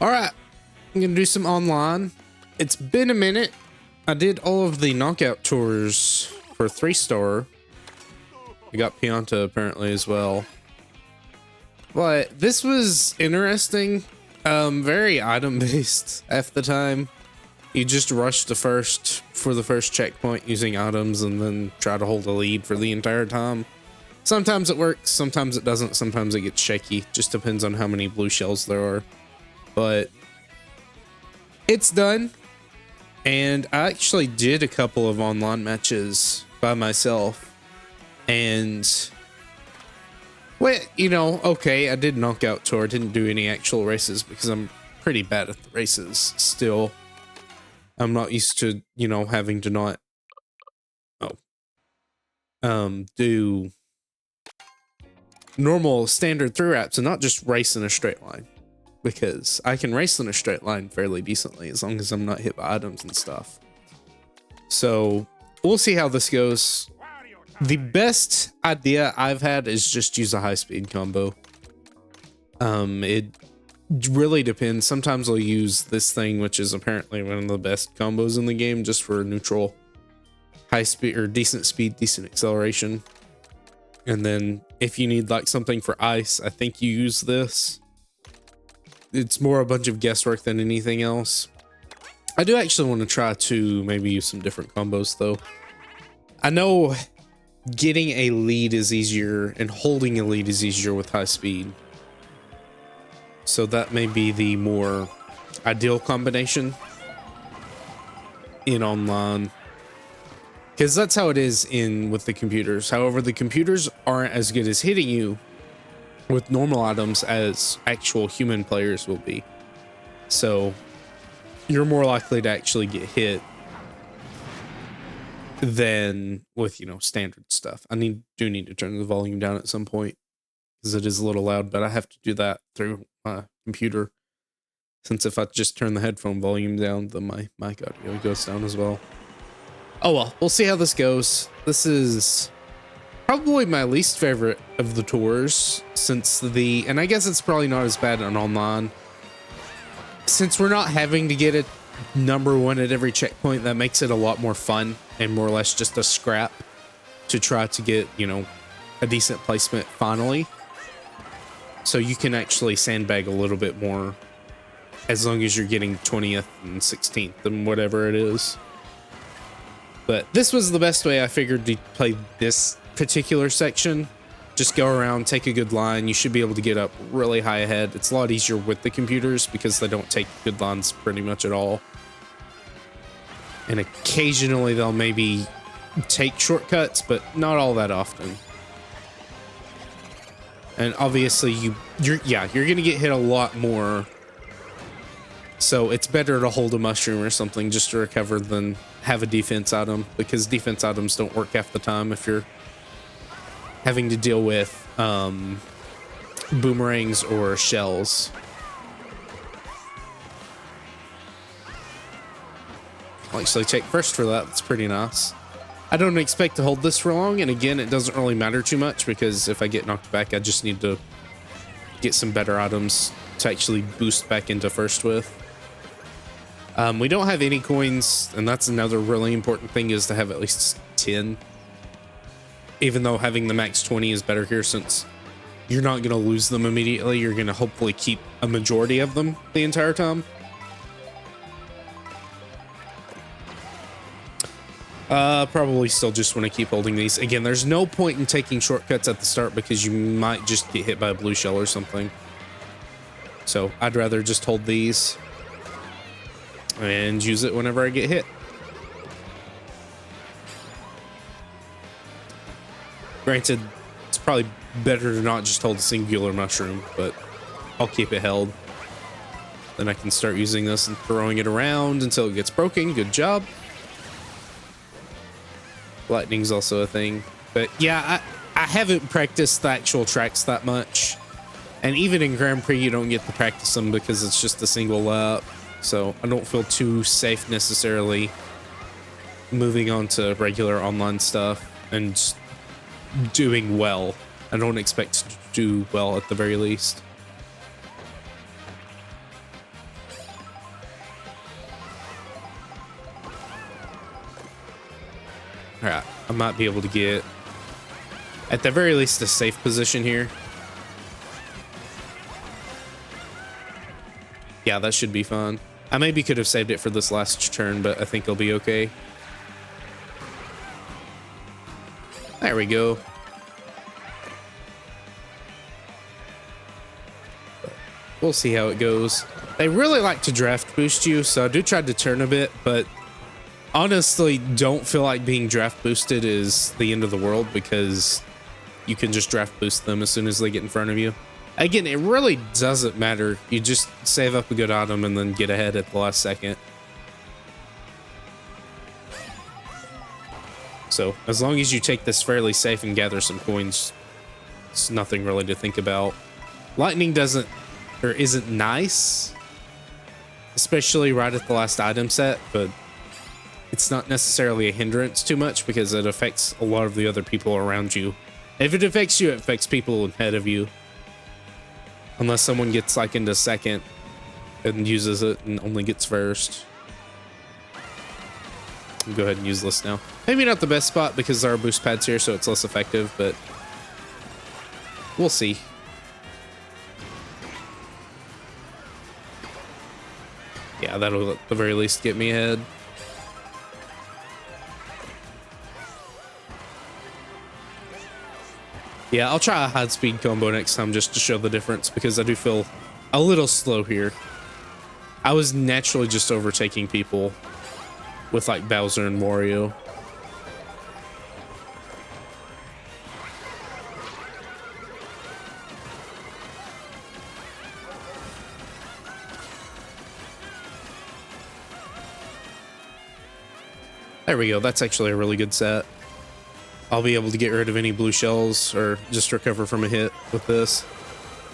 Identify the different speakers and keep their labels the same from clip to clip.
Speaker 1: All right, I'm gonna do some online. It's been a minute. I did all of the knockout tours for 3-star. We got Pianta apparently as well. But this was interesting. Very item based at the time. You just rush the first checkpoint using items and then try to hold a lead for the entire time. Sometimes it works, sometimes it doesn't, sometimes it gets shaky. Just depends on how many blue shells there are. But it's done. And I actually did a couple of online matches by myself. And well, you know, okay, I did knockout tour. I didn't do any actual races because I'm pretty bad at the races still. I'm not used to, you know, having to not do normal standard through wraps and not just race in a straight line, because I can race in a straight line fairly decently as long as I'm not hit by items and stuff. So we'll see how this goes. The best idea I've had is just use a high speed combo. It really depends. Sometimes I'll use this thing, which is apparently one of the best combos in the game, just for neutral high speed or decent speed, decent acceleration. And then if you need like something for ice, I think you use this. It's more a bunch of guesswork than anything else. I do actually want to try to maybe use some different combos though. I know getting a lead is easier and holding a lead is easier with high speed. So that may be the more ideal combination in online. Because that's how it is with the computers. However, the computers aren't as good as hitting you with normal items as actual human players will be. So you're more likely to actually get hit than with, you know, standard stuff. I do need to turn the volume down at some point because it is a little loud, but I have to do that through my computer, since if I just turn the headphone volume down, then my mic audio goes down as well. Oh well, we'll see how this goes. This is probably my least favorite of the tours, and I guess it's probably not as bad on online. Since we're not having to get it number one at every checkpoint, that makes it a lot more fun and more or less just a scrap to try to get, you know, a decent placement finally. So you can actually sandbag a little bit more as long as you're getting 20th and 16th and whatever it is. But this was the best way I figured to play this particular section. Just go around, take a good line. You should be able to get up really high ahead. It's a lot easier with the computers because they don't take good lines pretty much at all. And occasionally they'll maybe take shortcuts, but not all that often. And obviously you're gonna get hit a lot more. So it's better to hold a mushroom or something just to recover than have a defense item, because defense items don't work half the time if you're having to deal with boomerangs or shells. I'll actually take first for that. That's pretty nice. I don't expect to hold this for long, and again, it doesn't really matter too much because if I get knocked back, I just need to get some better items to actually boost back into first with. We don't have any coins, and that's another really important thing, is to have at least 10. Even though having the max 20 is better here, since you're not going to lose them immediately. You're going to hopefully keep a majority of them the entire time. Probably still just want to keep holding these. Again, there's no point in taking shortcuts at the start because you might just get hit by a blue shell or something. So I'd rather just hold these and use it whenever I get hit. Granted, it's probably better to not just hold a singular mushroom, but I'll keep it held. Then I can start using this and throwing it around until it gets broken. Good job. Lightning's also a thing. But yeah, I haven't practiced the actual tracks that much. And even in Grand Prix, you don't get to practice them because it's just a single lap. So I don't feel too safe necessarily moving on to regular online stuff and doing well. I don't expect to do well at the very least. All right, I might be able to get, at the very least, a safe position here. Yeah, that should be fun. I maybe could have saved it for this last turn, but I think it'll be okay. There we go. We'll see how it goes. They really like to draft boost you, so I do try to turn a bit, but honestly, don't feel like being draft boosted is the end of the world because you can just draft boost them as soon as they get in front of you. Again, it really doesn't matter. You just save up a good item and then get ahead at the last second. So as long as you take this fairly safe and gather some coins, it's nothing really to think about. Lightning isn't nice, especially right at the last item set, but it's not necessarily a hindrance too much because it affects a lot of the other people around you. If it affects you, it affects people ahead of you. Unless someone gets like into second and uses it and only gets first. I'll go ahead and use this now. Maybe not the best spot because there are boost pads here, so it's less effective, but we'll see. Yeah, that'll at the very least get me ahead. Yeah, I'll try a high speed combo next time just to show the difference because I do feel a little slow here. I was naturally just overtaking people with like Bowser and Wario. There we go. That's actually a really good set. I'll be able to get rid of any blue shells or just recover from a hit with this.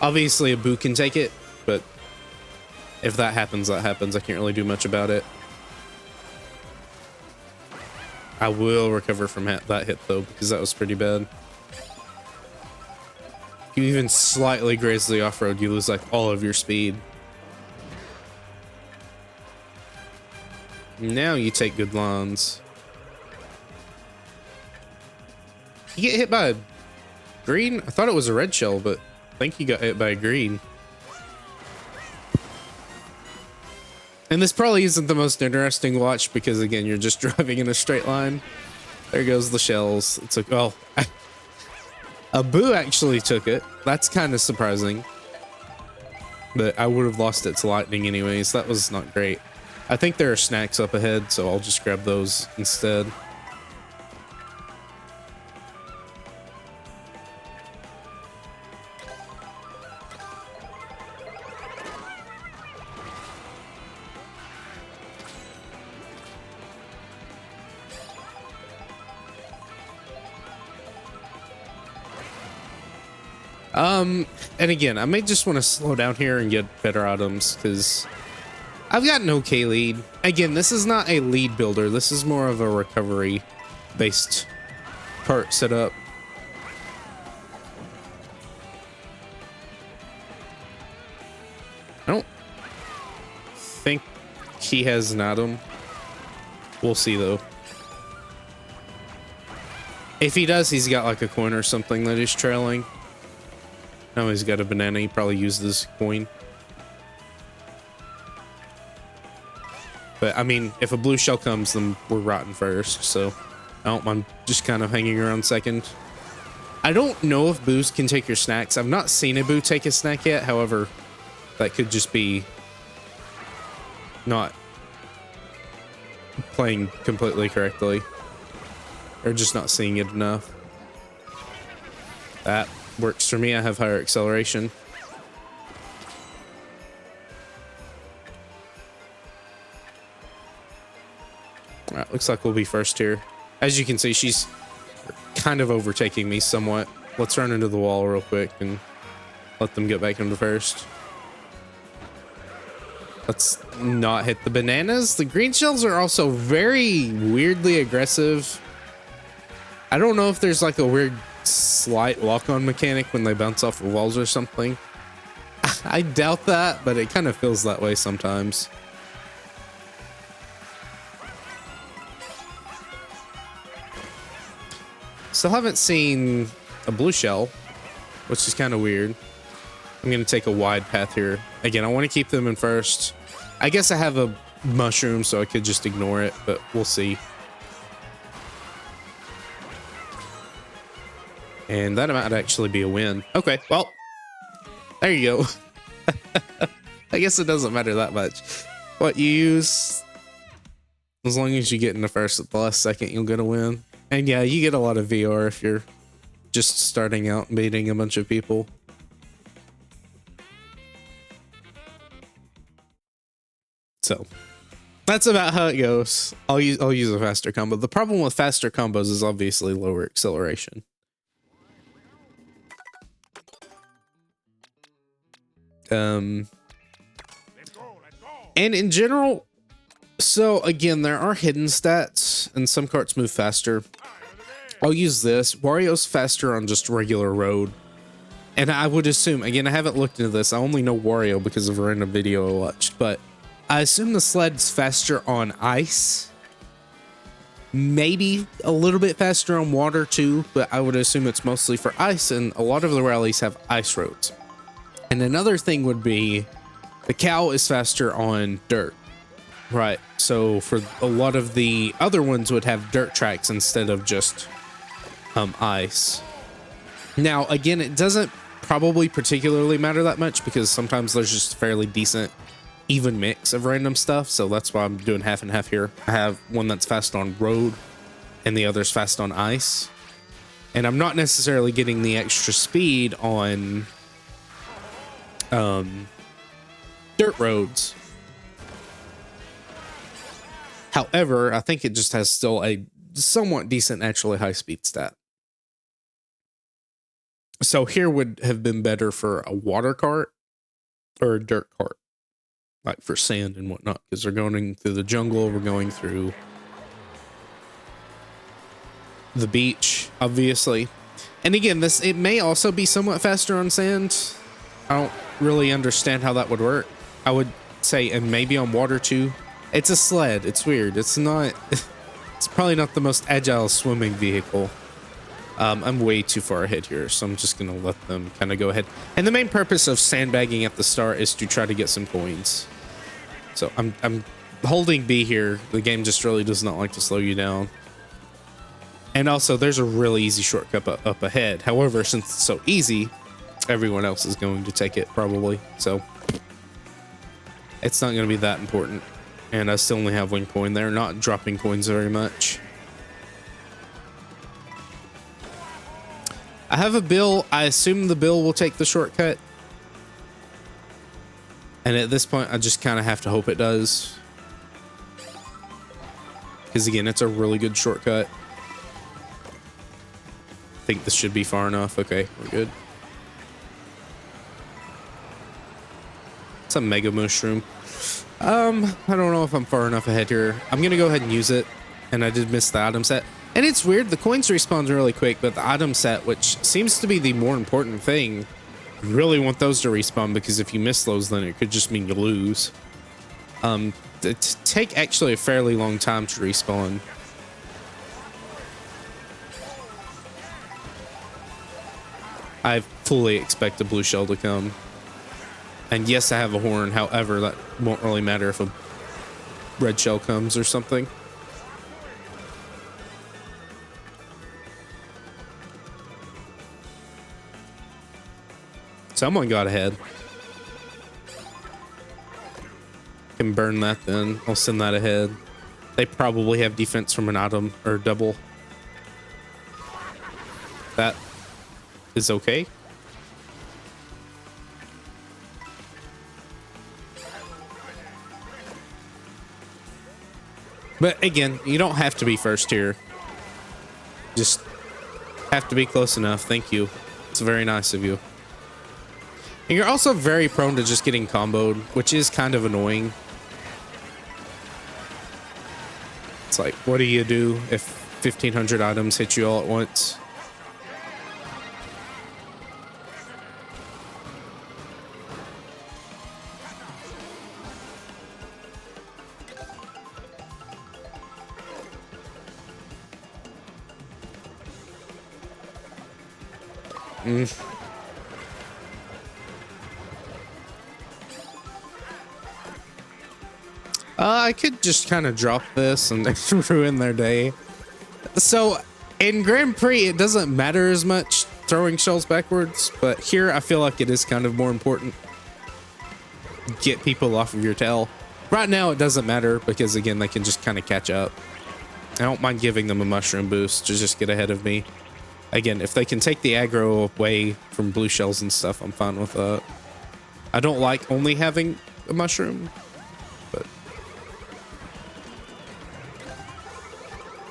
Speaker 1: Obviously, a boo can take it, but if that happens, that happens. I can't really do much about it. I will recover from that hit, though, because that was pretty bad. If you even slightly graze the off-road, you lose, like, all of your speed. Now you take good lines. You get hit by a green? I thought it was a red shell, but I think he got hit by a green. And this probably isn't the most interesting watch because, again, you're just driving in a straight line. There goes the shells. It's like, well, a boo actually took it. That's kind of surprising. But I would have lost it to lightning anyways. That was not great. I think there are snacks up ahead, so I'll just grab those instead. And again, I may just want to slow down here and get better items because I've got an okay lead. Again, this is not a lead builder. This is more of a recovery based part setup. I don't think he has an item. We'll see though. If he does, he's got like a coin or something that he's trailing. No, he's got a banana. He probably used this coin. But, I mean, if a blue shell comes, then we're rotten first. So, I don't mind just kind of hanging around second. I don't know if boos can take your snacks. I've not seen a boo take a snack yet. However, that could just be not playing completely correctly. Or just not seeing it enough. That works for me. I have higher acceleration. All right, looks like we'll be first here. As you can see, she's kind of overtaking me somewhat. Let's run into the wall real quick and let them get back into first. Let's not hit the bananas. The green shells are also very weirdly aggressive. I don't know if there's like a weird slight walk-on mechanic when they bounce off of walls or something. I doubt that, but it kind of feels that way sometimes. Still haven't seen a blue shell, which is kind of weird. I'm going to take a wide path here. Again, I want to keep them in first. I guess I have a mushroom, so I could just ignore it, but we'll see. And that might actually be a win. Okay, well, there you go. I guess it doesn't matter that much what you use. As long as you get in the first at the last second, you'll get a win. And yeah, you get a lot of VR if you're just starting out and beating a bunch of people. So that's about how it goes. I'll use a faster combo. The problem with faster combos is obviously lower acceleration. And in general, so again, there are hidden stats and some carts move faster. I'll use this. Wario's faster on just regular road. And I would assume, again, I haven't looked into this. I only know Wario because of a random video I watched, but I assume the sled's faster on ice. Maybe a little bit faster on water too, but I would assume it's mostly for ice, and a lot of the rallies have ice roads. And another thing would be the cow is faster on dirt, right? So for a lot of the other ones would have dirt tracks instead of just ice. Now, again, it doesn't probably particularly matter that much because sometimes there's just a fairly decent even mix of random stuff. So that's why I'm doing half and half here. I have one that's fast on road and the other's fast on ice. And I'm not necessarily getting the extra speed on dirt roads. However, I think it just has still a somewhat decent naturally high speed stat. So here would have been better for a water cart or a dirt cart, like for sand and whatnot, because we're going through the jungle, we're going through the beach, obviously. And again, it may also be somewhat faster on sand. I don't really understand how that would work. I would say, and maybe on water too. It's a sled. It's weird. It's not, it's probably not the most agile swimming vehicle. I'm way too far ahead here, so I'm just going to let them kind of go ahead. And the main purpose of sandbagging at the start is to try to get some coins. So I'm holding B here. The game just really does not like to slow you down. And also, there's a really easy shortcut up ahead. However, since it's so easy, everyone else is going to take it probably. So it's not going to be that important. And I still only have 1 coin there, not dropping coins very much. I have a bill. I assume the bill will take the shortcut. And at this point, I just kind of have to hope it does. Because again, it's a really good shortcut. I think this should be far enough. Okay, we're good. It's a mega mushroom. I don't know if I'm far enough ahead here. I'm going to go ahead and use it. And I did miss the item set. And it's weird, the coins respawn really quick, but the item set, which seems to be the more important thing, you really want those to respawn, because if you miss those, then it could just mean you lose. They take actually a fairly long time to respawn. I fully expect a blue shell to come. And yes, I have a horn, however, that won't really matter if a red shell comes or something. Someone got ahead. Can burn that then. I'll send that ahead. They probably have defense from an item or double. That is okay. But again, you don't have to be first here. Just have to be close enough. Thank you. It's very nice of you. And you're also very prone to just getting comboed, which is kind of annoying. It's like, what do you do if 1,500 items hit you all at once? I could just kind of drop this and ruin their day. So in Grand Prix, it doesn't matter as much throwing shells backwards, but here I feel like it is kind of more important. Get people off of your tail. Right now it doesn't matter because again, they can just kind of catch up. I don't mind giving them a mushroom boost to just get ahead of me. Again, if they can take the aggro away from blue shells and stuff, I'm fine with that. I don't like only having a mushroom, but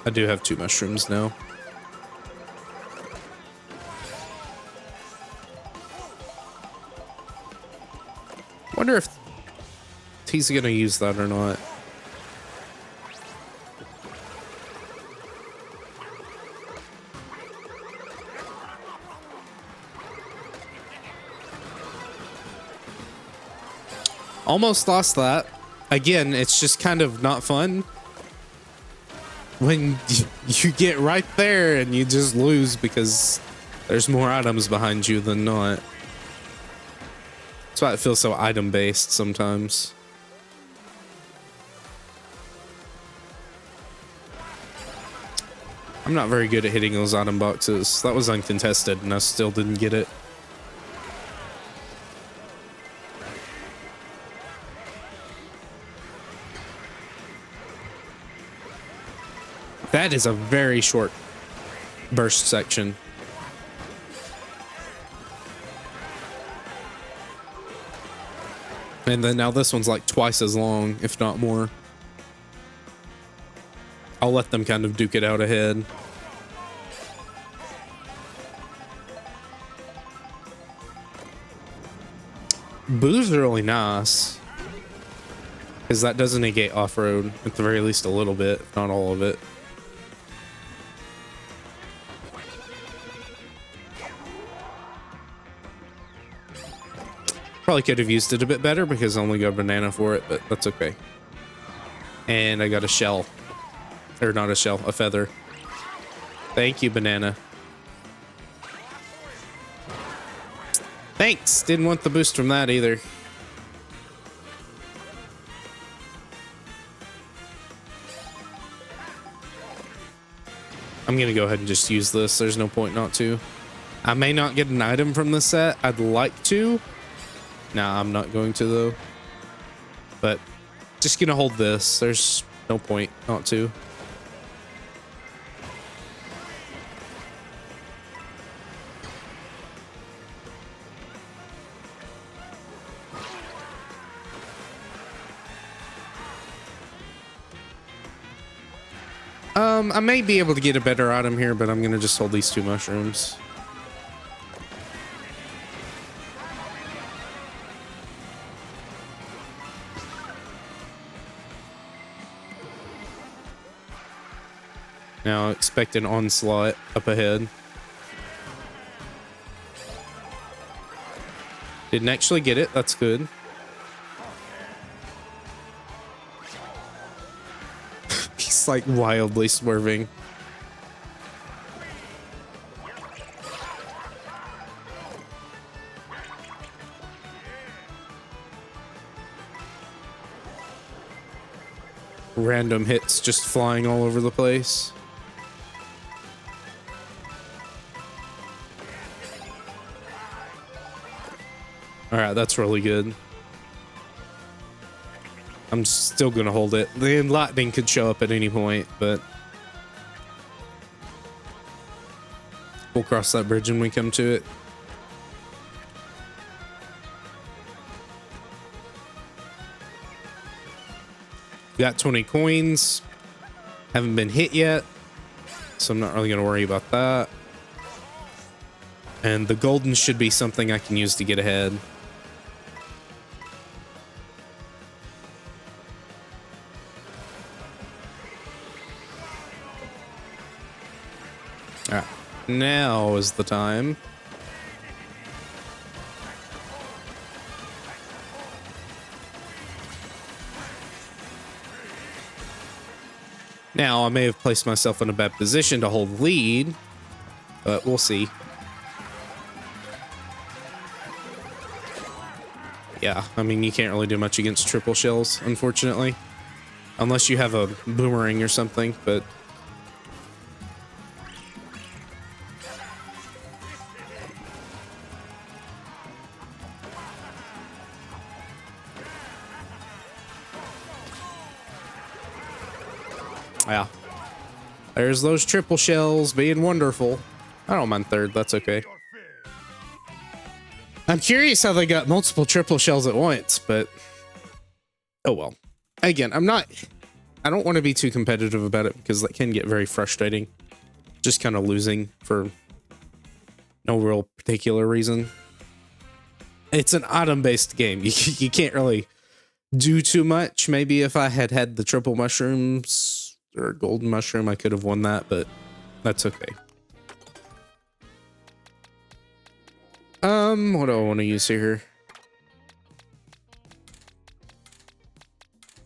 Speaker 1: I do have 2 mushrooms now. Wonder if he's gonna use that or not. Almost lost that. Again, it's just kind of not fun when you get right there and you just lose because there's more items behind you than not. That's why it feels so item based sometimes. I'm not very good at hitting those item boxes. That was uncontested and I still didn't get it. That is a very short burst section. And then now this one's like twice as long, if not more. I'll let them kind of duke it out ahead. Boo's really nice. Because that doesn't negate off-road, at the very least a little bit, if not all of it. Probably could have used it a bit better because I only got a banana for it, but that's okay. And I got a shell. Or not a shell, a feather. Thank you, banana. Thanks! Didn't want the boost from that either. I'm gonna go ahead and just use this. There's no point not to. I may not get an item from this set. I'd like to. Nah, I'm not going to though. But just gonna hold this. There's no point not to. I may be able to get a better item here, but I'm gonna just hold these 2 mushrooms. Now expect an onslaught up ahead. Didn't actually get it. That's good. He's like wildly swerving. Random hits just flying all over the place. All right, that's really good. I'm still gonna hold it. The lightning could show up at any point, but we'll cross that bridge when we come to it. Got 20 coins. Haven't been hit yet, so I'm not really gonna worry about that. And the golden should be something I can use to get ahead. All right, now is the time. Now, I may have placed myself in a bad position to hold lead, but we'll see. Yeah, I mean, you can't really do much against triple shells, unfortunately. Unless you have a boomerang or something, but... Yeah. There's those triple shells being wonderful. I don't mind third, that's okay. I'm curious how they got multiple triple shells at once, but... Oh well. Again, I don't want to be too competitive about it because that can get very frustrating. Just kind of losing for no real particular reason. It's an item-based game. You can't really do too much. Maybe if I had had the triple mushrooms or golden mushroom, I could have won that, but that's okay. What do I want to use here?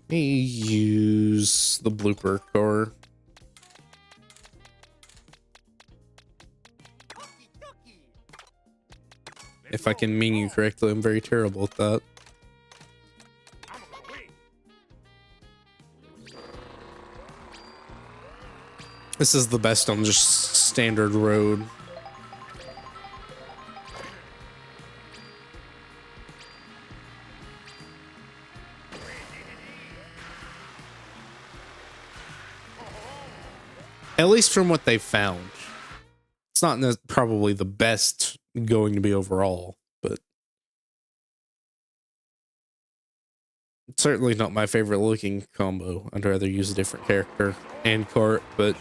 Speaker 1: Let me use the blooper car. If I can menu correctly, I'm very terrible at that. This is the best on just standard road. At least from what they found. It's not probably the best going to be overall, but it's certainly not my favorite looking combo. I'd rather use a different character and Kart, but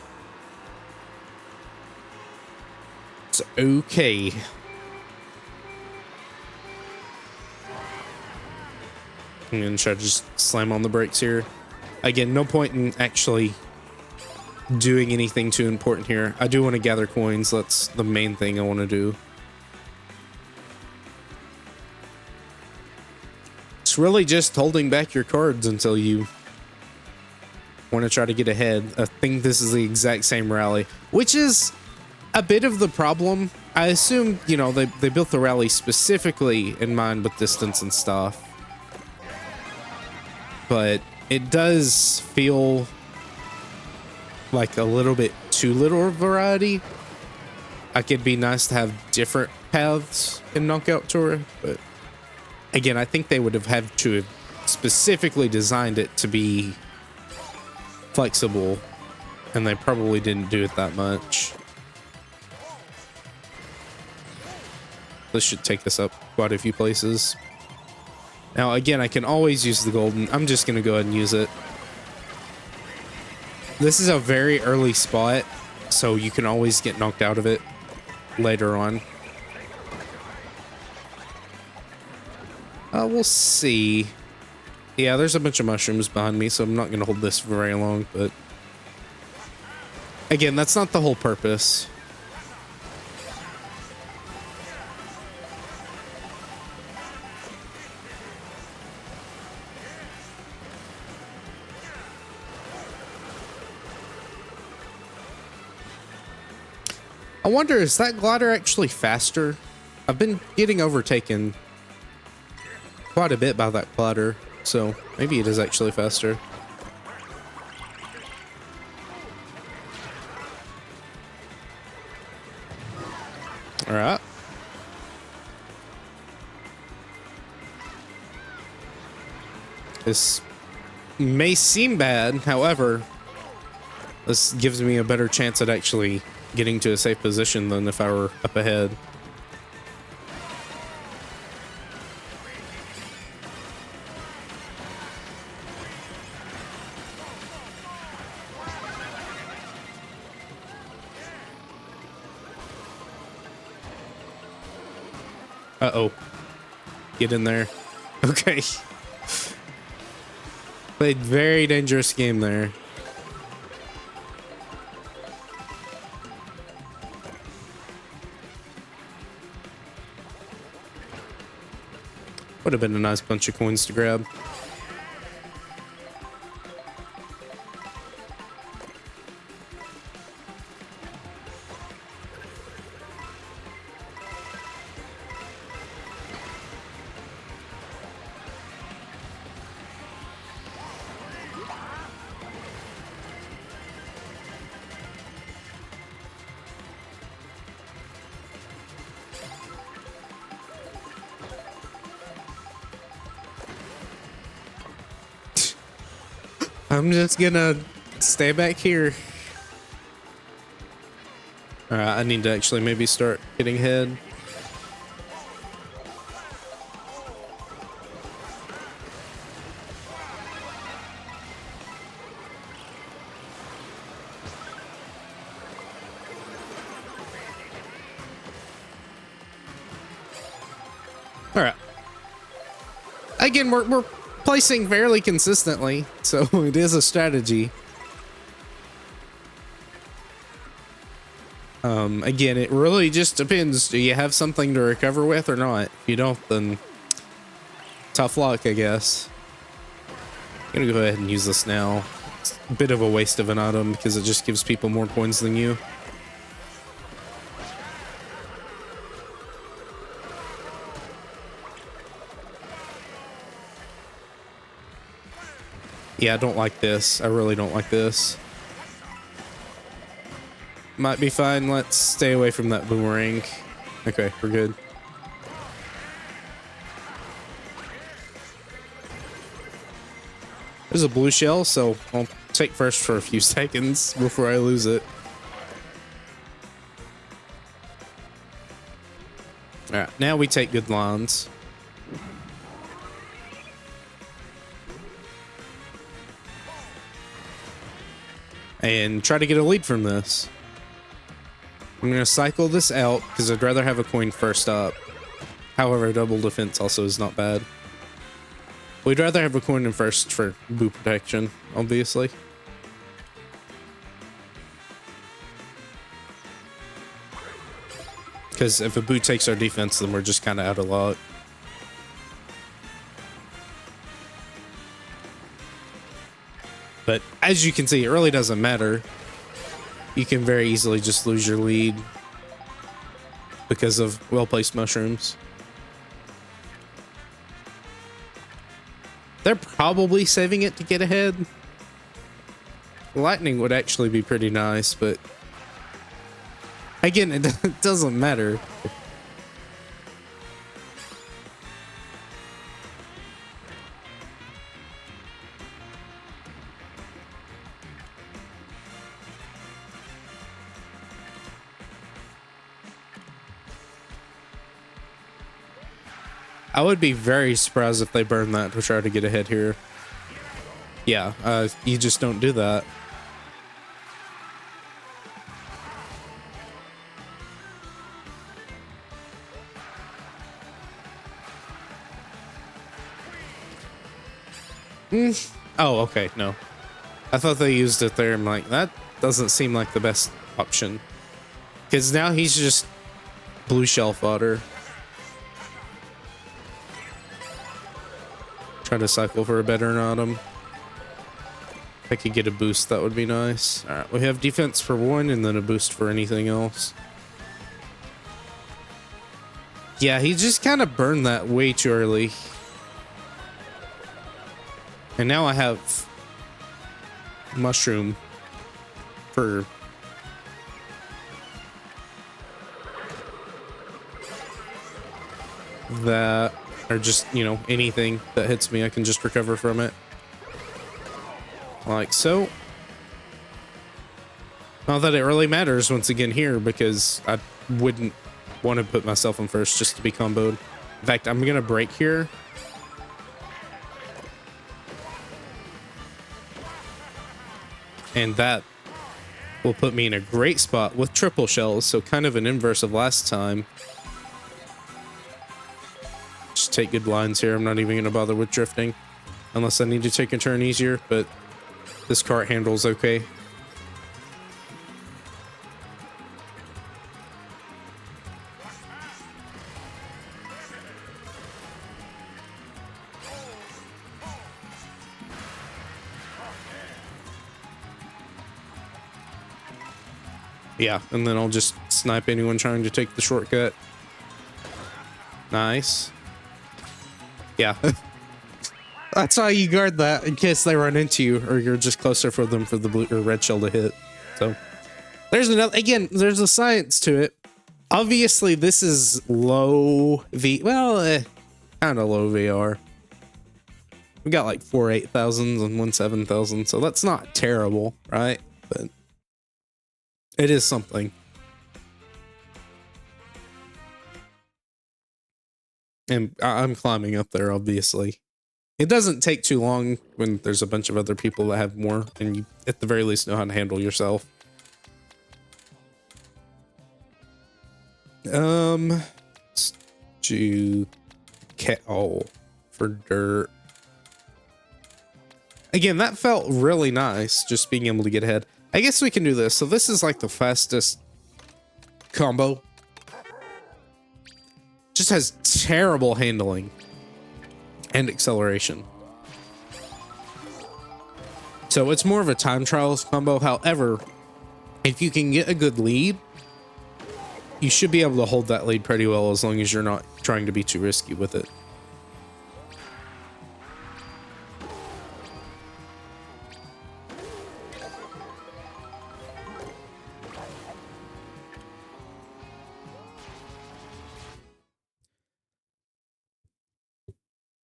Speaker 1: it's okay. I'm gonna try to just slam on the brakes here. Again, no point in actually doing anything too important here. I do want to gather coins. That's the main thing I want to do. It's really just holding back your cards until you want to try to get ahead. I think this is the exact same rally, which is a bit of the problem. I assume, you know, they built the rally specifically in mind with distance and stuff, but it does feel like a little bit too little variety. Like, it'd be nice to have different paths in Knockout Tour, but again, I think they would have had to have specifically designed it to be flexible, and they probably didn't do it that much. This should take this up quite a few places. Now, again, I can always use the golden. I'm just going to go ahead and use it. This is a very early spot, so you can always get knocked out of it later on. We'll see. Yeah, there's a bunch of mushrooms behind me, so I'm not going to hold this for very long, but again, that's not the whole purpose. I wonder, is that glider actually faster? I've been getting overtaken quite a bit by that glider, so maybe it is actually faster. All right. This may seem bad, however, this gives me a better chance at actually getting to a safe position than if I were up ahead. Uh-oh. Get in there. Okay. Played very dangerous game there. Would have been a nice bunch of coins to grab. I'm just gonna stay back here. Alright, I need to actually maybe start hitting head. Alright. Again, we're placing fairly consistently, so it is a strategy. Again, it really just depends. Do you have something to recover with or not? If you don't, then tough luck, I guess. I'm gonna go ahead and use this now. It's a bit of a waste of an item because it just gives people more coins than you. Yeah, I don't like this. I really don't like this. Might be fine. Let's stay away from that boomerang. Okay, we're good. There's a blue shell, so I'll take first for a few seconds before I lose it. Alright, now we take good lines. And try to get a lead from this. I'm going to cycle this out because I'd rather have a coin first up. However, double defense also is not bad. We'd rather have a coin in first for boo protection, obviously. Because if a boo takes our defense, then we're just kind of out of luck. But as you can see, it really doesn't matter. You can very easily just lose your lead because of well-placed mushrooms. They're probably saving it to get ahead. Lightning would actually be pretty nice, but again, it doesn't matter. I would be very surprised if they burn that to try to get ahead here. Yeah, you just don't do that. Oh, okay, no. I thought they used it there. I'm like, that doesn't seem like the best option. Because now he's just blue shell fodder. Try to cycle for a better item. If I could get a boost, that would be nice. Alright, we have defense for one and then a boost for anything else. Yeah, he just kind of burned that way too early. And now I have mushroom for that. Or just, you know, anything that hits me, I can just recover from it. Like so. Not that it really matters once again here, because I wouldn't want to put myself in first just to be comboed. In fact, I'm going to break here. And that will put me in a great spot with triple shells, so kind of an inverse of last time. Just take good lines here. I'm not even going to bother with drifting unless I need to take a turn easier, but this cart handles okay. Yeah, and then I'll just snipe anyone trying to take the shortcut. Nice. Yeah. That's how you guard that in case they run into you, or you're just closer for them for the blue or red shell to hit. So there's another, again, there's a science to it. Obviously this is low kind of low VR. We got like 4 8,000s and 1 7,000, so that's not terrible, right? But it is something. And I'm climbing up there, obviously. It doesn't take too long when there's a bunch of other people that have more, and you at the very least know how to handle yourself. Let's do kettle for dirt. Again, that felt really nice, just being able to get ahead. I guess we can do this. So this is like the fastest combo. Just has terrible handling and acceleration. So it's more of a time trials combo. However, if you can get a good lead, you should be able to hold that lead pretty well as long as you're not trying to be too risky with it.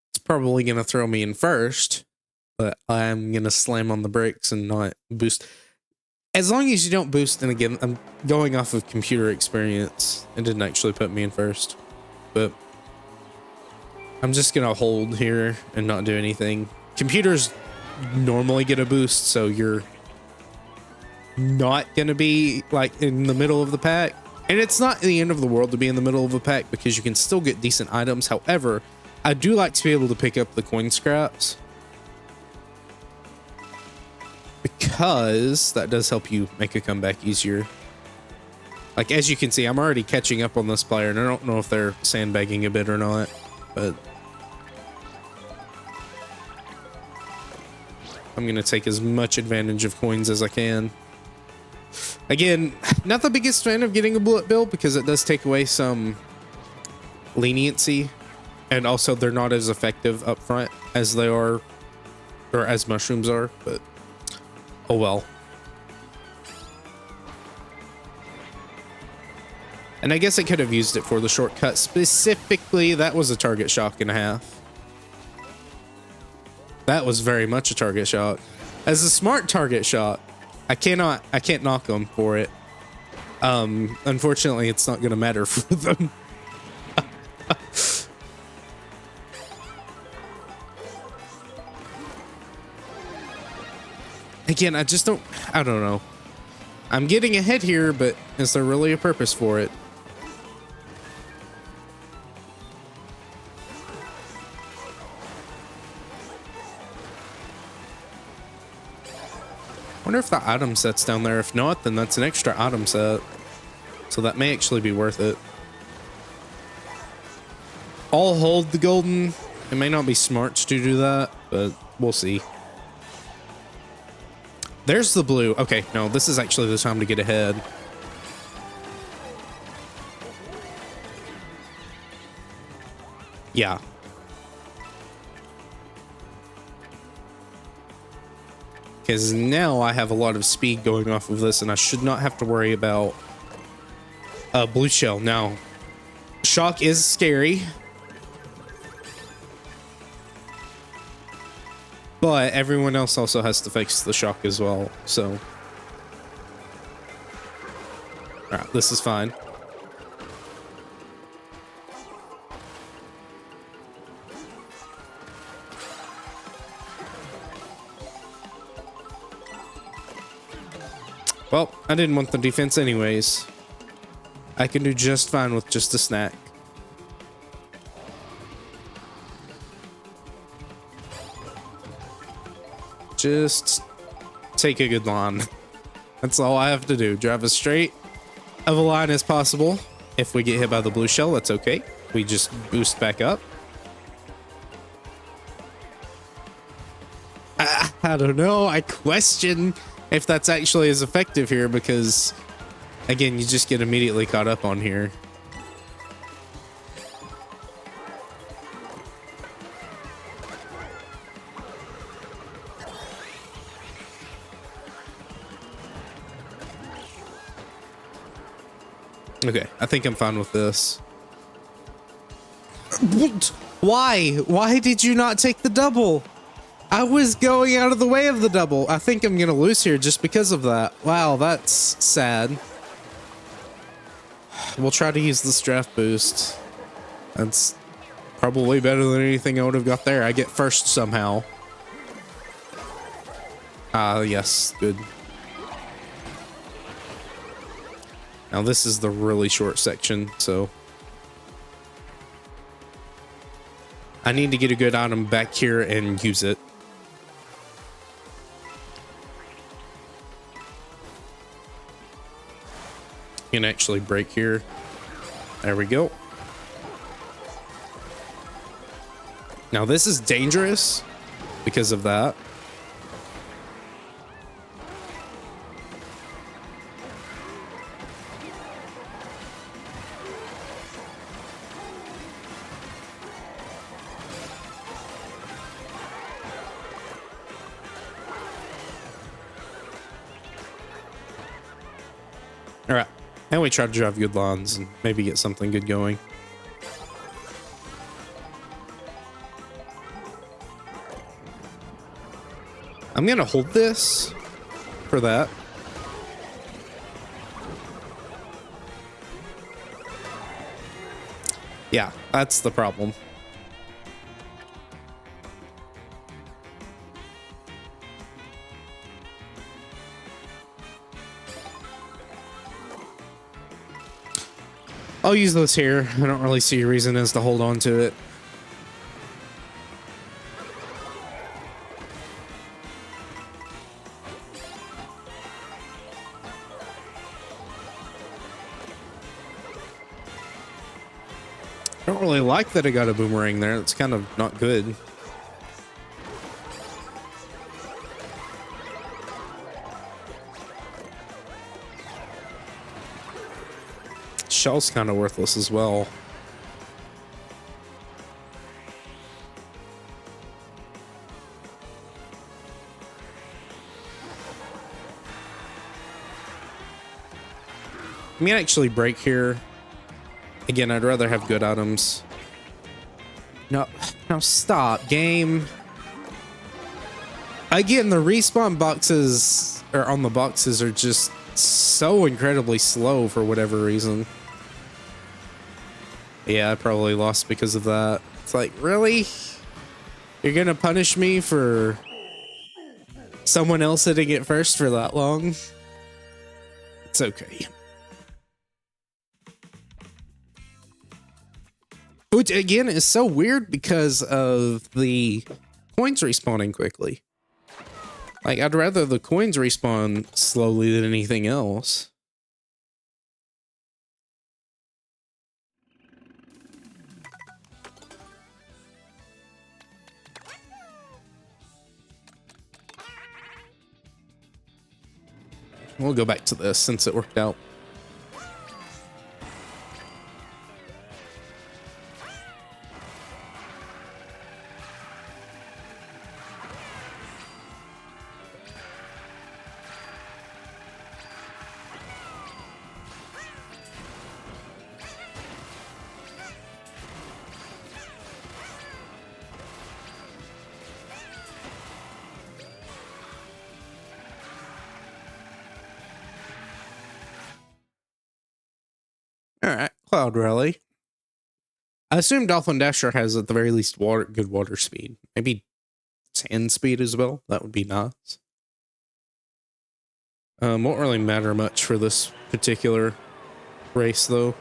Speaker 1: It's probably going to throw me in first, but I'm going to slam on the brakes and not boost. As long as you don't boost, and again, I'm going off of computer experience. It didn't actually put me in first, but I'm just going to hold here and not do anything. Computers normally get a boost, so you're not going to be like in the middle of the pack. And it's not the end of the world to be in the middle of a pack because you can still get decent items. However, I do like to be able to pick up the coin scraps, because that does help you make a comeback easier. Like, as you can see, I'm already catching up on this player, and I don't know if they're sandbagging a bit or not, but I'm going to take as much advantage of coins as I can. Again, not the biggest fan of getting a bullet bill because it does take away some leniency, and also they're not as effective up front as they are, or as mushrooms are, but oh well. And I guess I could have used it for the shortcut. Specifically, that was a target shock and a half. That was very much a target shock. As a smart target shot, I can't knock them for it. Unfortunately, it's not going to matter for them. Again, I don't know. I'm getting ahead here, but is there really a purpose for it? I wonder if the item set's down there. If not, then that's an extra item set. So that may actually be worth it. I'll hold the golden. It may not be smart to do that, but we'll see. There's the blue. Okay, no, this is actually the time to get ahead. Yeah. Because now I have a lot of speed going off of this, and I should not have to worry about blue shell. Now, shock is scary, but everyone else also has to fix the shock as well, so. Alright, this is fine. Well, I didn't want the defense anyways. I can do just fine with just a snack. Just take a good line. That's all I have to do. Drive as straight of a line as possible. If we get hit by the blue shell, that's okay. We just boost back up. I don't know. I question if that's actually as effective here because, again, you just get immediately caught up on here. Okay, I think I'm fine with this. Why? Why did you not take the double? I was going out of the way of the double. I think I'm going to lose here just because of that. Wow, that's sad. We'll try to use this draft boost. That's probably better than anything I would have got there. I get first somehow. Yes, good. Now this is the really short section, so I need to get a good item back here and use it. Can actually break here. There we go. Now this is dangerous because of that. All right. And we try to drive good lines and maybe get something good going. I'm going to hold this for that. Yeah, that's the problem. I'll use this here. I don't really see a reason as to hold on to it. I don't really like that I got a boomerang there. It's kind of not good. Shell's kind of worthless as well. I mean, actually break here. Again, I'd rather have good items. No, now stop, game. Again, the respawn boxes, or on the boxes, are just so incredibly slow for whatever reason. Yeah, I probably lost because of that. It's like, really? You're gonna punish me for someone else hitting it first for that long? It's okay. Which, again, is so weird because of the coins respawning quickly. Like, I'd rather the coins respawn slowly than anything else. We'll go back to this since it worked out. All right, Cloud Rally. I assume Dolphin Dasher has at the very least good water speed. Maybe sand speed as well. That would be nice. Won't really matter much for this particular race, though.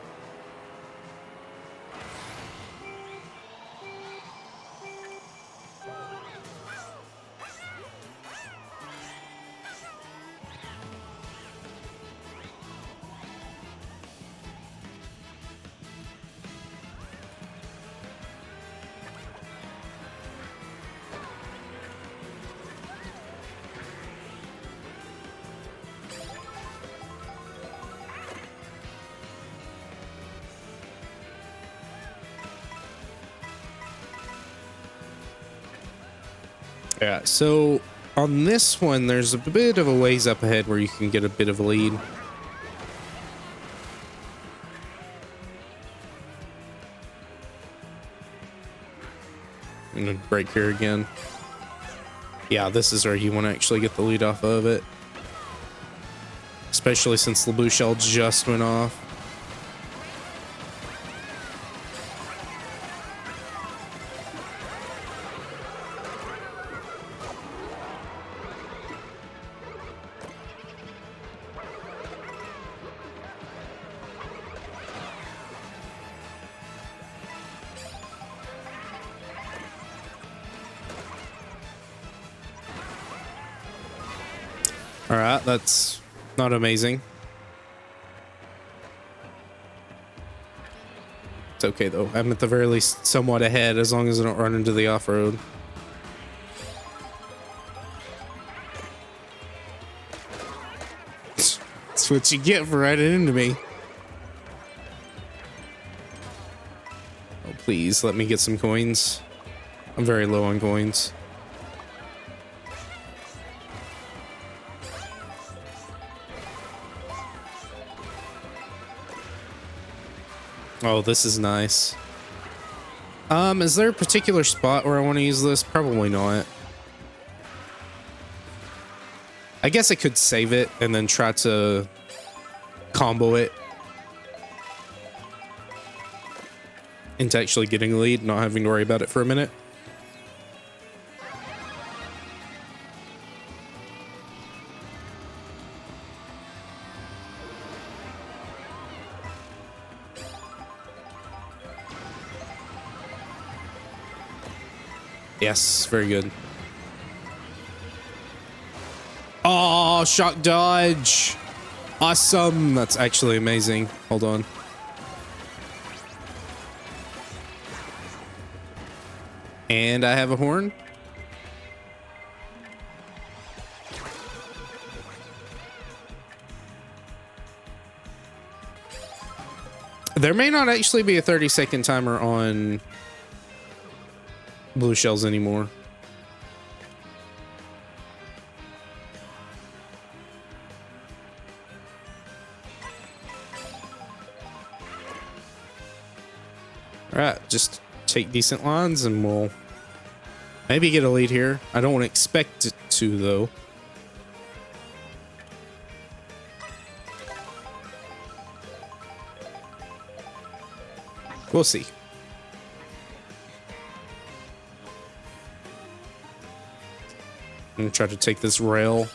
Speaker 1: Yeah, so on this one, there's a bit of a ways up ahead where you can get a bit of a lead. I'm gonna break here again. Yeah, this is where you want to actually get the lead off of it. Especially since the blue shell just went off. All right, that's not amazing. It's okay though. I'm at the very least somewhat ahead as long as I don't run into the off-road. That's what you get for riding into me. Oh, please let me get some coins. I'm very low on coins. Oh, this is nice. Is there a particular spot where I want to use this? Probably not. I guess I could save it and then try to combo it into actually getting a lead, not having to worry about it for a minute. Yes, very good. Oh, shock dodge. Awesome. That's actually amazing. Hold on. And I have a horn. There may not actually be a 30-second timer on blue shells anymore. All right, just take decent lines and we'll maybe get a lead here. I don't want to expect it to, though. We'll see. I'm gonna try to take this rail.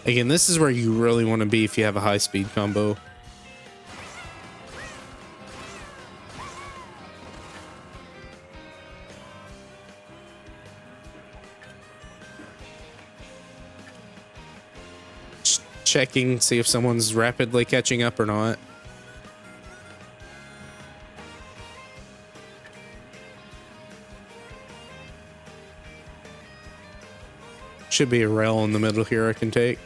Speaker 1: Again, this is where you really want to be if you have a high-speed combo. Just checking, see if someone's rapidly catching up or not. Should be a rail in the middle here I can take.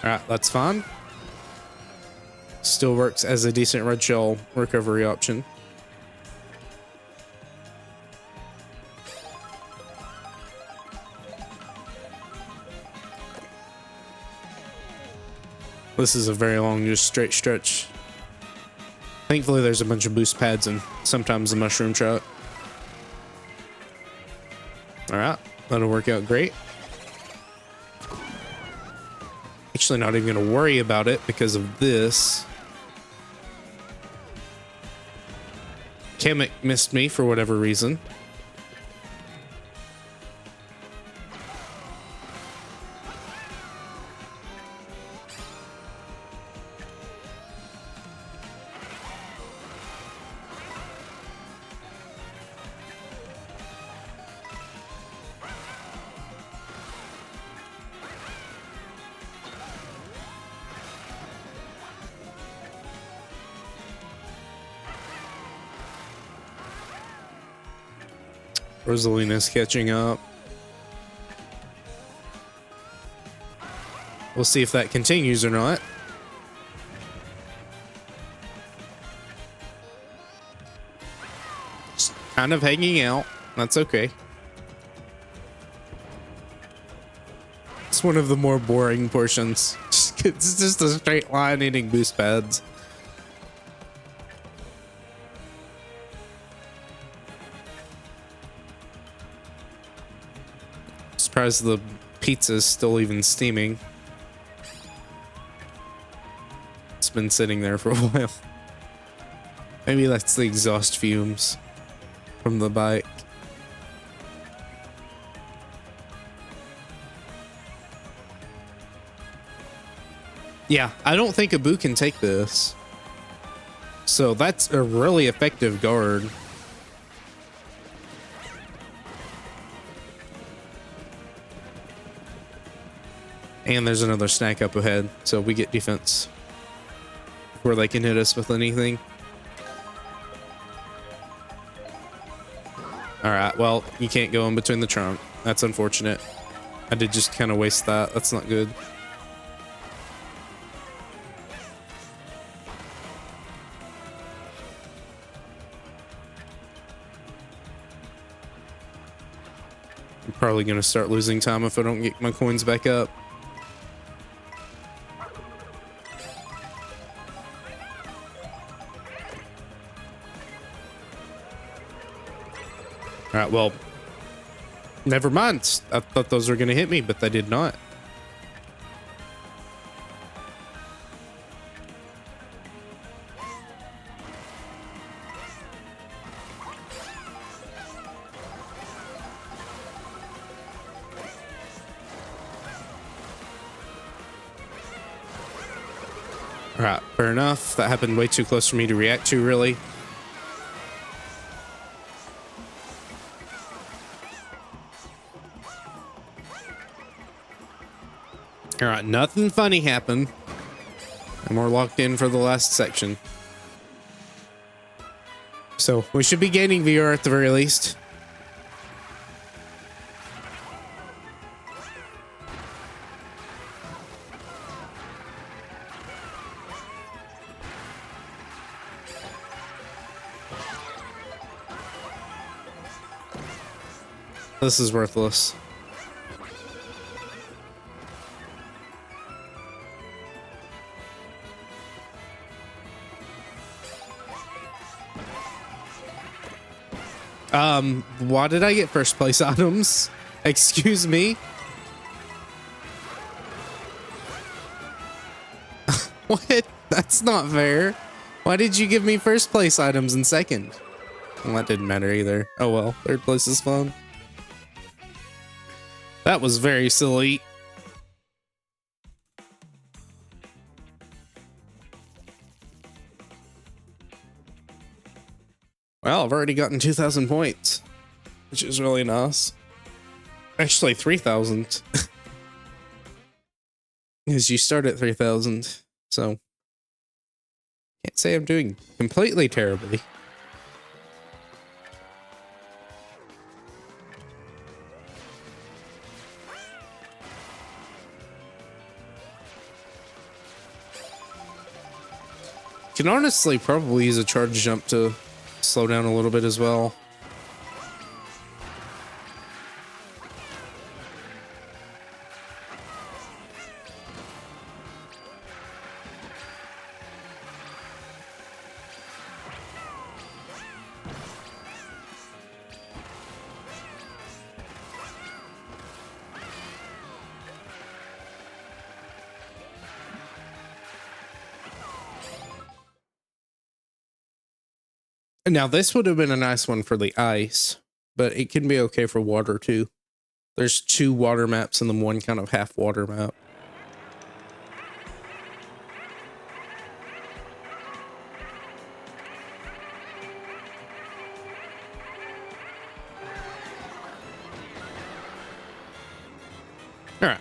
Speaker 1: Alright, that's fine. Still works as a decent red shell recovery option. This is a very long, just straight stretch. Thankfully, there's a bunch of boost pads and sometimes a mushroom trout. Alright, that'll work out great. Actually not even going to worry about it because of this. Kamek missed me for whatever reason. Rosalina's catching up. We'll see if that continues or not. Kind of hanging out. That's okay. It's one of the more boring portions. It's just a straight line eating boost pads. Surprised the pizza's still even steaming. It's been sitting there for a while. Maybe that's the exhaust fumes from the bike. Yeah, I don't think Abu can take this. So that's a really effective guard. And there's another snack up ahead, so we get defense before they can hit us with anything. Alright, well, you can't go in between the trunk. That's unfortunate. I did just kind of waste that. That's not good. I'm probably going to start losing time if I don't get my coins back up. All right, well, never mind. I thought those were going to hit me, but they did not. All right, fair enough. That happened way too close for me to react to, really. All right, nothing funny happened. And we're locked in for the last section. So we should be gaining VR at the very least. This is worthless. Why did I get first place items? Excuse me? What? That's not fair. Why did you give me first place items in second? Well, that didn't matter either. Oh well, third place is fun. That was very silly. Well, I've already gotten 2,000 points, which is really nice. Actually, 3,000. Because you start at 3,000, so can't say I'm doing completely terribly. Can honestly probably use a charge jump to slow down a little bit as well. Now, this would have been a nice one for the ice, but it can be okay for water too. There's 2 water maps and then 1 kind of half water map. All right.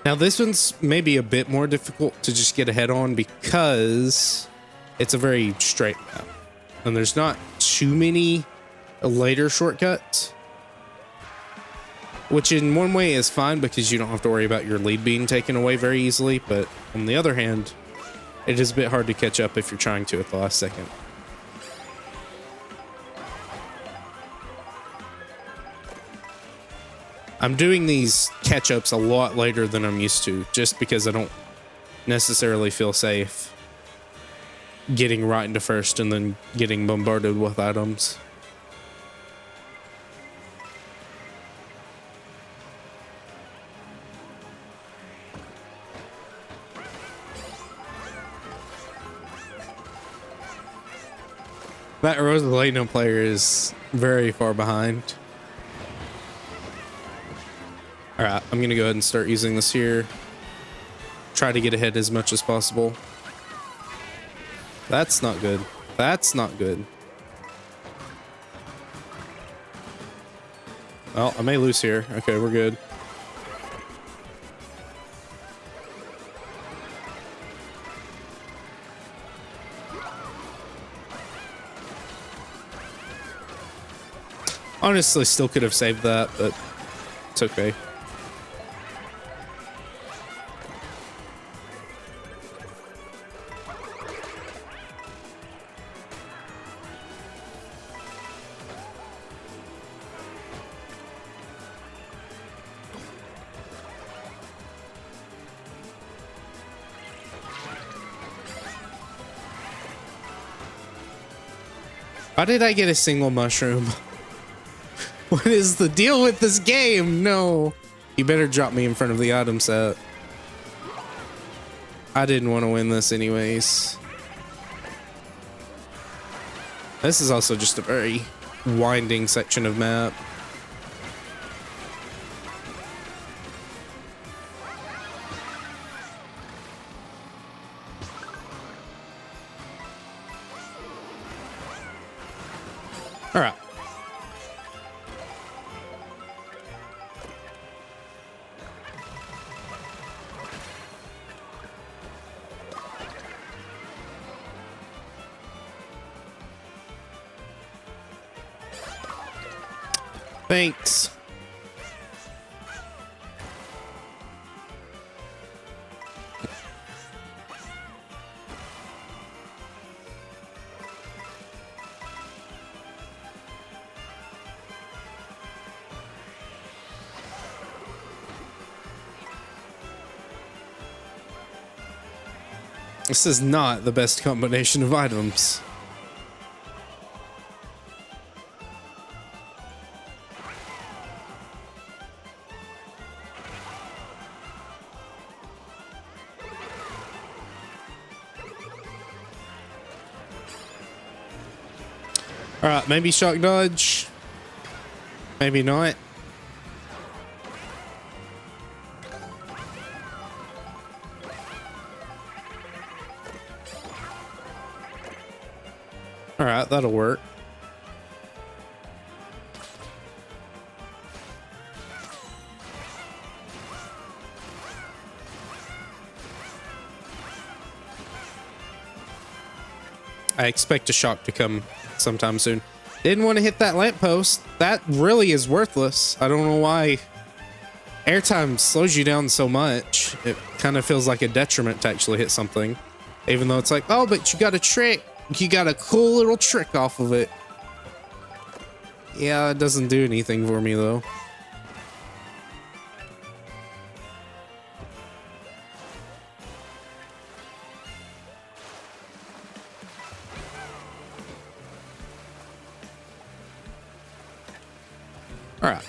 Speaker 1: Now, this one's maybe a bit more difficult to just get ahead on because it's a very straight map, and there's not too many later shortcuts, which in one way is fine because you don't have to worry about your lead being taken away very easily. But on the other hand, it is a bit hard to catch up if you're trying to at the last second. I'm doing these catch-ups a lot later than I'm used to, just because I don't necessarily feel safe getting right into first and then getting bombarded with items. That Rosalina player is very far behind. All right, I'm gonna go ahead and start using this here. Try to get ahead as much as possible. That's not good. That's not good. Well, I may lose here. Okay, we're good. Honestly, still could have saved that, but it's okay. How did I get a single mushroom? What is the deal with this game? No. You better drop me in front of the item set. I didn't want to win this anyways. This is also just a very winding section of map. All right. Thanks. This is not the best combination of items. All right, maybe shock dodge. Maybe not. All right, that'll work. I expect a shock to come sometime soon. Didn't want to hit that lamppost. That really is worthless. I don't know why airtime slows you down so much. It kind of feels like a detriment to actually hit something. Even though it's like, oh, but you got a trick. You got a cool little trick off of it. Yeah, it doesn't do anything for me, though. All right.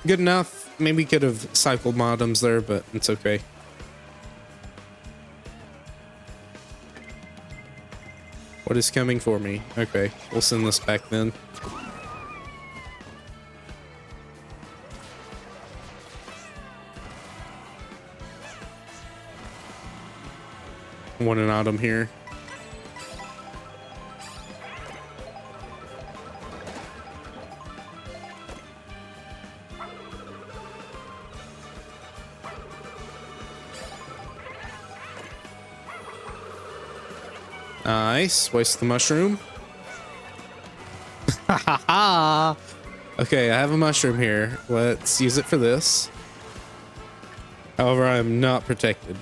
Speaker 1: Good enough. Maybe could have cycled my items there, but it's okay. What is coming for me? Okay, we'll send this back then. Want an item here. Nice. Waste the mushroom. Ha ha. Okay, I have a mushroom here. Let's use it for this. However, I'm not protected.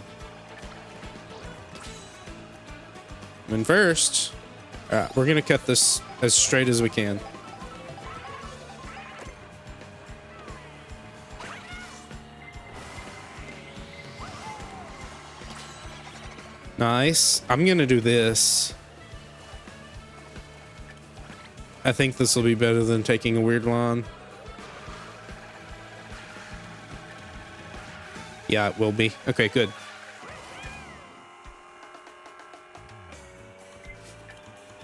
Speaker 1: And first, all right, we're gonna cut this as straight as we can. Nice. I'm gonna do this. I think this will be better than taking a weird line. Yeah, it will be. Okay, good.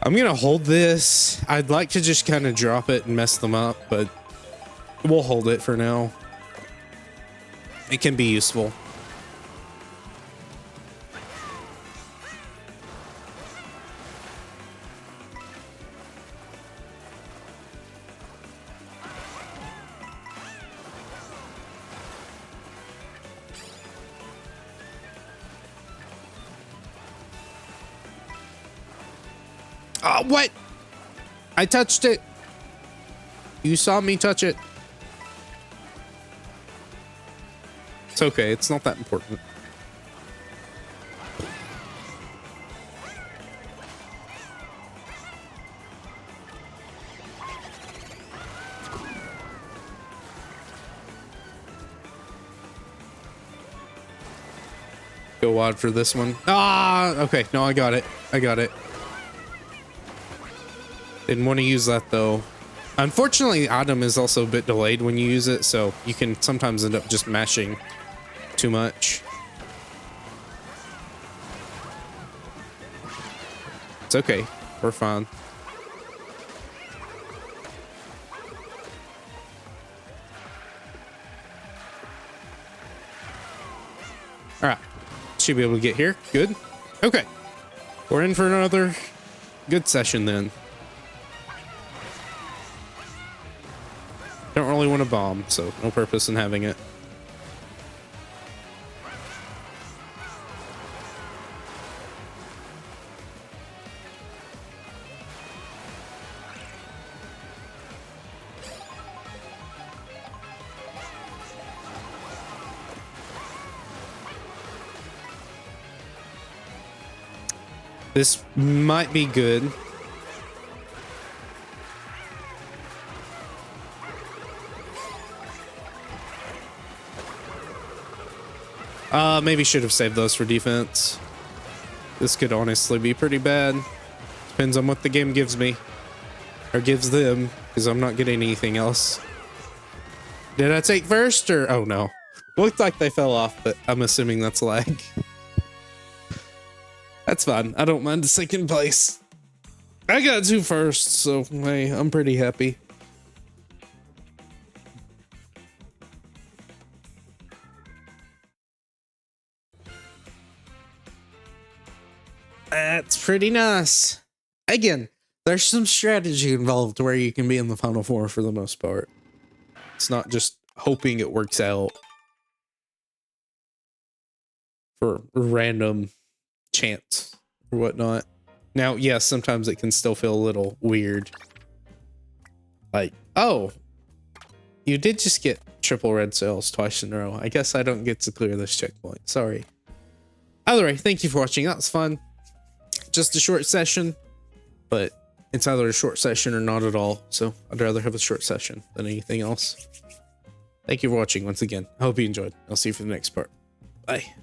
Speaker 1: I'm gonna hold this. I'd like to just kind of drop it and mess them up, but we'll hold it for now. It can be useful. Oh, what? I touched it. You saw me touch it. It's okay. It's not that important. Go wide for this one. Ah, okay. No, I got it. I got it. Didn't want to use that though. Unfortunately, item is also a bit delayed when you use it, so you can sometimes end up just mashing too much. It's okay. We're fine. All right. Should be able to get here. Good. Okay. We're in for another good session then. Don't really want to bomb, so no purpose in having it. This might be good. Maybe should have saved those for defense. This could honestly be pretty bad. Depends on what the game gives me. Or gives them, because I'm not getting anything else. Did I take first or... Oh no. Looked like they fell off, but I'm assuming that's lag. That's fine. I don't mind the second place. I got 2 firsts, so hey, I'm pretty happy. That's pretty nice. Again, there's some strategy involved where you can be in the final 4 for the most part. It's not just hoping it works out for random chance or whatnot. Now, yes, sometimes it can still feel a little weird. Like, oh, you did just get triple red cells twice in a row. I guess I don't get to clear this checkpoint. Sorry. Either way, thank you for watching. That was fun. Just a short session, but it's either a short session or not at all. So I'd rather have a short session than anything else. Thank you for watching once again. I hope you enjoyed. I'll see you for the next part. Bye.